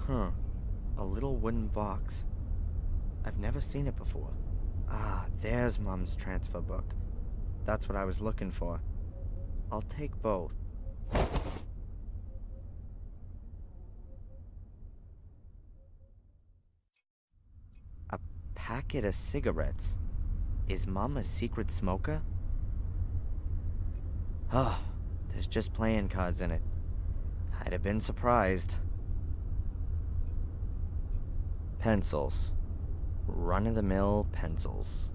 Huh. A little wooden box. I've never seen it before. Ah, there's Mom's transfer book. That's what I was looking for. I'll take both. A packet of cigarettes? Is Mom a secret smoker? Oh, there's just playing cards in it. I'd have been surprised. Pencils. Run-of-the-mill pencils.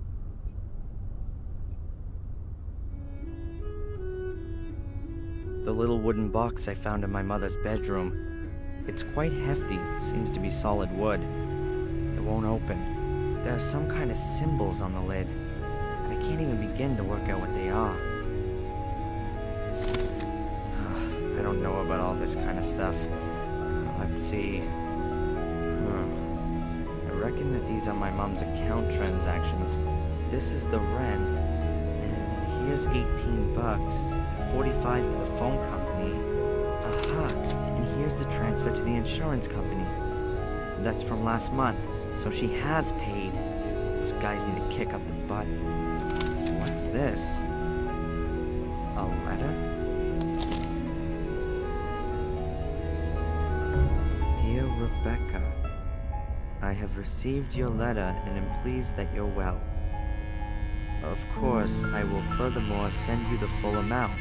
The little wooden box I found in my mother's bedroom. It's quite hefty, seems to be solid wood. It won't open. There are some kind of symbols on the lid, and I can't even begin to work out what they are. I don't know about all this kind of stuff. Let's see. I reckon that these are my mom's account transactions. This is the rent, and here's 18 bucks, 45 to the phone company. Aha, and here's the transfer to the insurance company. That's from last month, so she has paid. Those guys need to kick up the butt. What's this? A letter? Dear Rebecca, I have received your letter and am pleased that you're well. Of course, I will furthermore send you the full amount.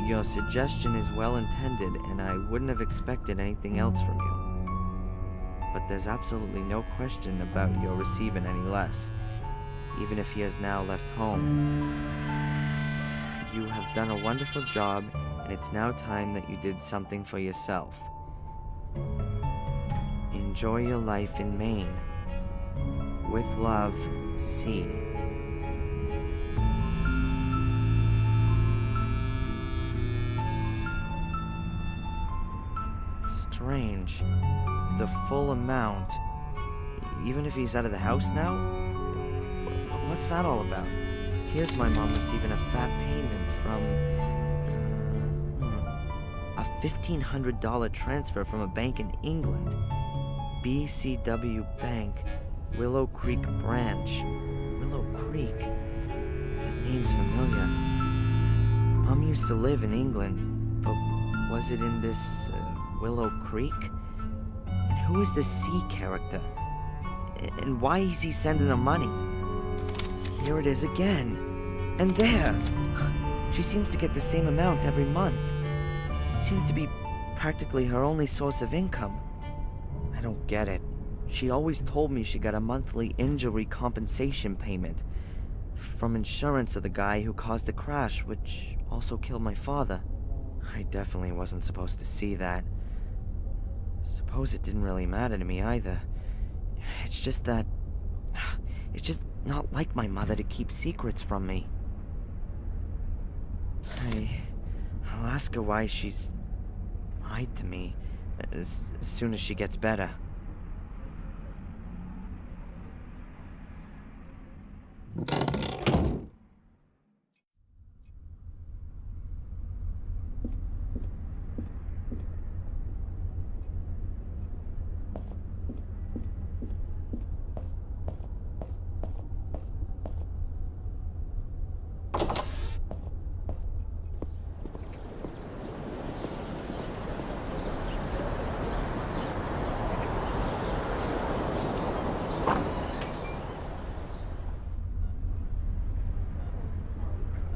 Your suggestion is well intended, and I wouldn't have expected anything else from you. But there's absolutely no question about your receiving any less, even if he has now left home. You have done a wonderful job, and it's now time that you did something for yourself. Enjoy your life in Maine. With love, C. Strange. The full amount. Even if he's out of the house now? What's that all about? Here's my mom receiving a fat payment from... a $1,500 transfer from a bank in England. BCW Bank, Willow Creek Branch. Willow Creek? That name's familiar. Mom used to live in England, but was it in this Willow Creek? And who is this C character? And why is he sending her money? Here it is again. And there! She seems to get the same amount every month. Seems to be practically her only source of income. I don't get it. She always told me she got a monthly injury compensation payment from insurance of the guy who caused the crash, which also killed my father. I definitely wasn't supposed to see that. Suppose it didn't really matter to me either. It's just that... it's just not like my mother to keep secrets from me. I'll ask her why she's lied to me as soon as she gets better.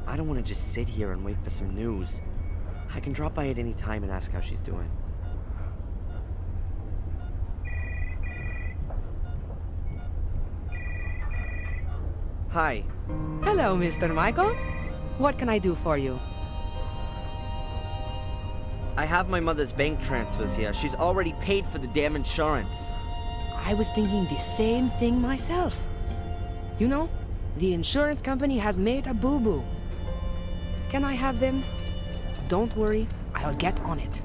I don't want to just sit here and wait for some news. I can drop by at any time and ask how she's doing. Hi. Hello, Mr. Michaels. What can I do for you? I have my mother's bank transfers here. She's already paid for the damn insurance. I was thinking the same thing myself. You know, the insurance company has made a boo-boo. Can I have them? Don't worry, I'll get on it.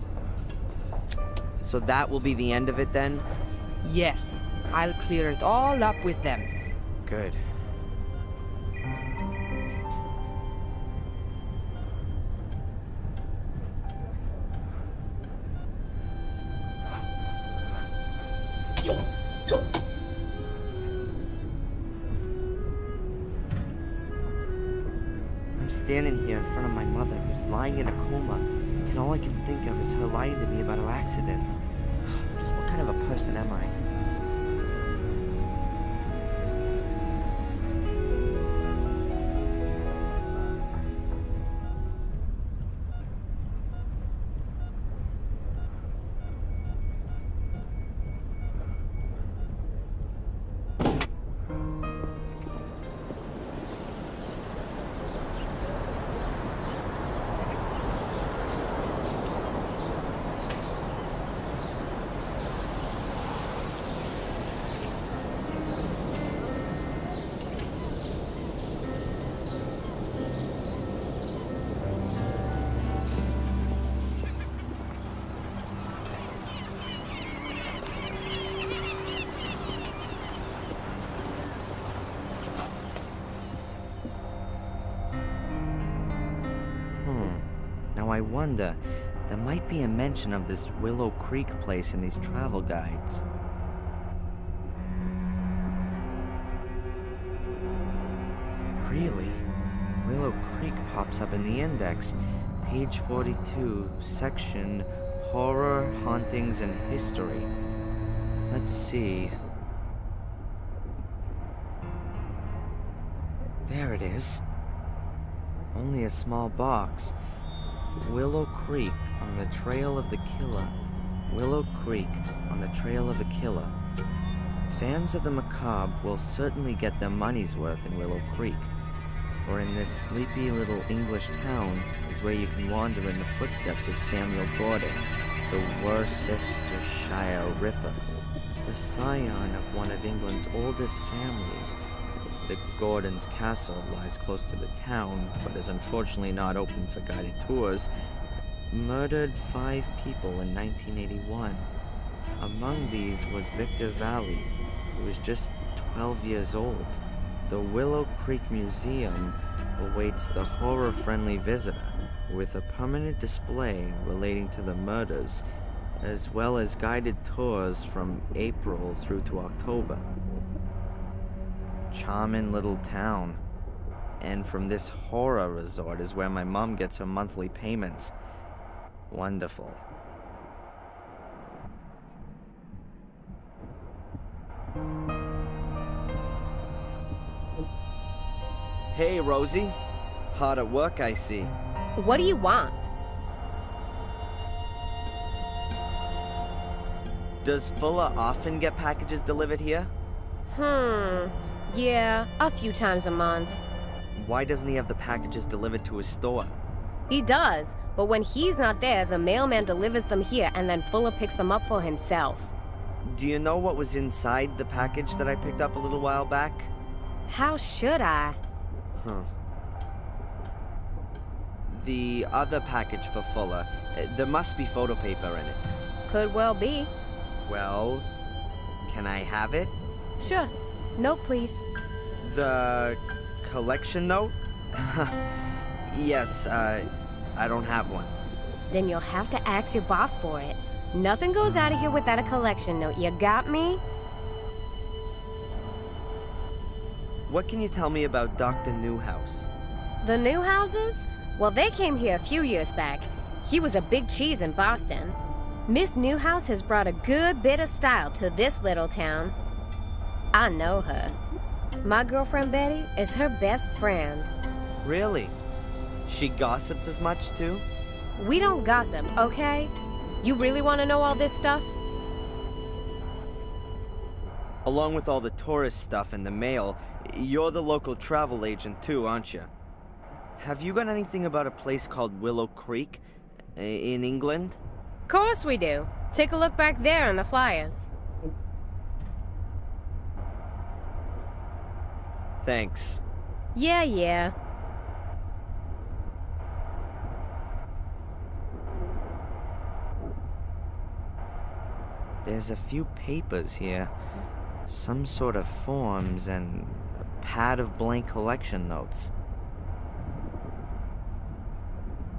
So that will be the end of it then? Yes, I'll clear it all up with them. Good. I'm standing here in front of my mother, who's lying in a coma, and all I can think of is her lying to me about her accident. Just what kind of a person am I? Now I wonder, there might be a mention of this Willow Creek place in these travel guides. Really? Willow Creek pops up in the index. Page 42, section Horror, Hauntings, and History. Let's see. There it is. Only a small box. Willow Creek on the trail of the killer. Willow Creek on the trail of a killer. Fans of the macabre will certainly get their money's worth in Willow Creek, for in this sleepy little English town is where you can wander in the footsteps of Samuel Gordon, the Worcestershire Ripper, the scion of one of England's oldest families. The Gordon's castle lies close to the town, but is unfortunately not open for guided tours. Murdered 5 people in 1981. Among these was Victor Valley, who was just 12 years old. The Willow Creek Museum awaits the horror-friendly visitor, with a permanent display relating to the murders, as well as guided tours from April through to October. Charming little town. And from this horror resort is where my mom gets her monthly payments. Wonderful. Hey, Rosie. Hard at work, I see. What do you want? Does Fuller often get packages delivered here? Yeah, a few times a month. Why doesn't he have the packages delivered to his store? He does, but when he's not there, the mailman delivers them here and then Fuller picks them up for himself. Do you know what was inside the package that I picked up a little while back? How should I? The other package for Fuller, there must be photo paper in it. Could well be. Well, can I have it? Sure. Note, please. The collection note? Yes, I don't have one. Then you'll have to ask your boss for it. Nothing goes out of here without a collection note. You got me? What can you tell me about Dr. Newhouse? The Newhouses? Well, they came here a few years back. He was a big cheese in Boston. Miss Newhouse has brought a good bit of style to this little town. I know her. My girlfriend Betty is her best friend. Really? She gossips as much, too? We don't gossip, okay? You really want to know all this stuff? Along with all the tourist stuff in the mail, you're the local travel agent, too, aren't you? Have you got anything about a place called Willow Creek in England? Course we do. Take a look back there in the flyers. Thanks. Yeah. There's a few papers here. Some sort of forms and a pad of blank collection notes.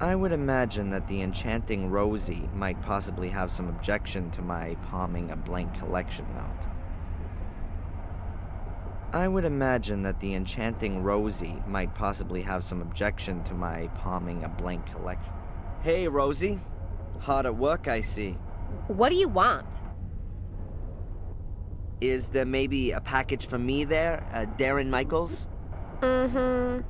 I would imagine that the enchanting Rosie might possibly have some objection to my palming a blank collection note. I would imagine that the enchanting Rosie might possibly have some objection to my palming a blank collection. Hey, Rosie. Hard at work, I see. What do you want? Is there maybe a package for me there, Darren Michaels? Mm-hmm.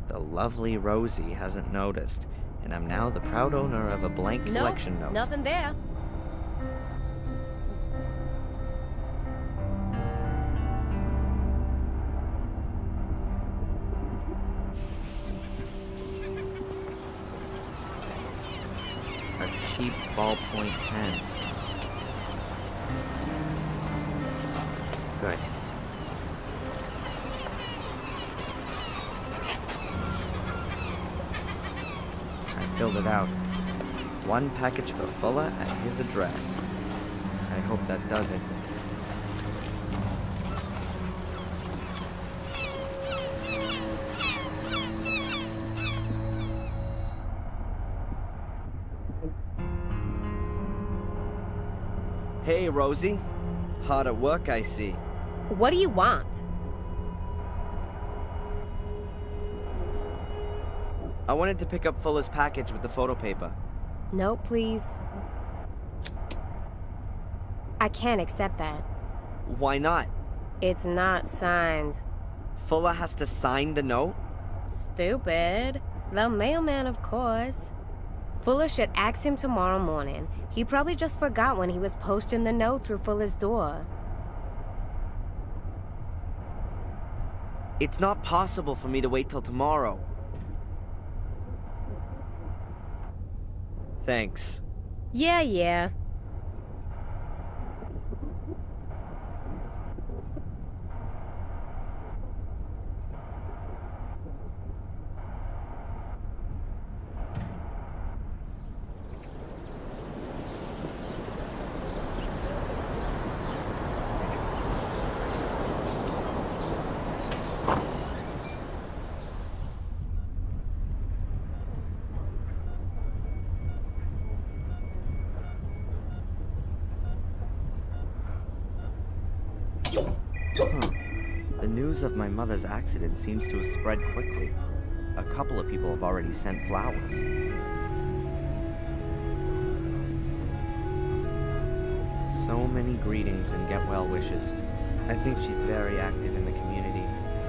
The lovely Rosie hasn't noticed, and I'm now the proud owner of a blank collection note. Nothing there. A cheap ballpoint pen. Good. I filled it out. One package for Fuller at his address. I hope that does it. Hey, Rosie. Hard at work, I see. What do you want? I wanted to pick up Fuller's package with the photo paper. No, please. I can't accept that. Why not? It's not signed. Fuller has to sign the note? Stupid. The mailman, of course. Fuller should ask him tomorrow morning. He probably just forgot when he was posting the note through Fuller's door. It's not possible for me to wait till tomorrow. Thanks. Yeah. The news of my mother's accident seems to have spread quickly. A couple of people have already sent flowers. So many greetings and get well wishes. I think she's very active in the community.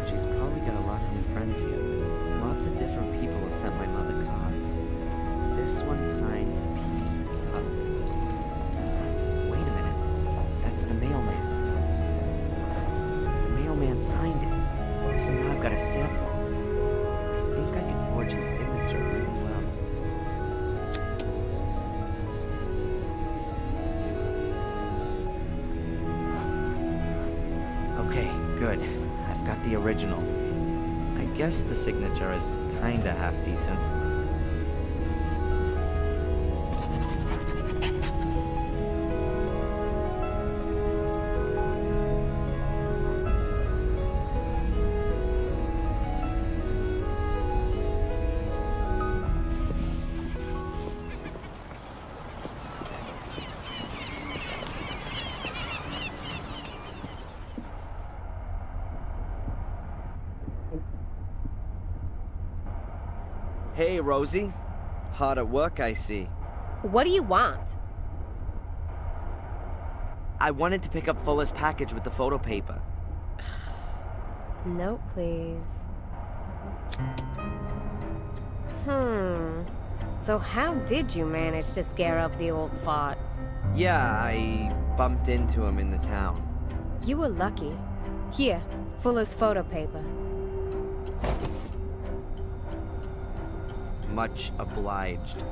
She's probably got a lot of new friends here. Lots of different people have sent my mother cards. This one's signed P. Puck. Wait a minute. That's the mailman. The mailman signed it. So now I've got a sample. I think I could forge his signature really well. Okay, good. I've got the original. I guess the signature is kinda half decent. Hey, Rosie. Hard at work, I see. What do you want? I wanted to pick up Fuller's package with the photo paper. No, please. So how did you manage to scare up the old fart? Yeah, I bumped into him in the town. You were lucky. Here, Fuller's photo paper. Much obliged.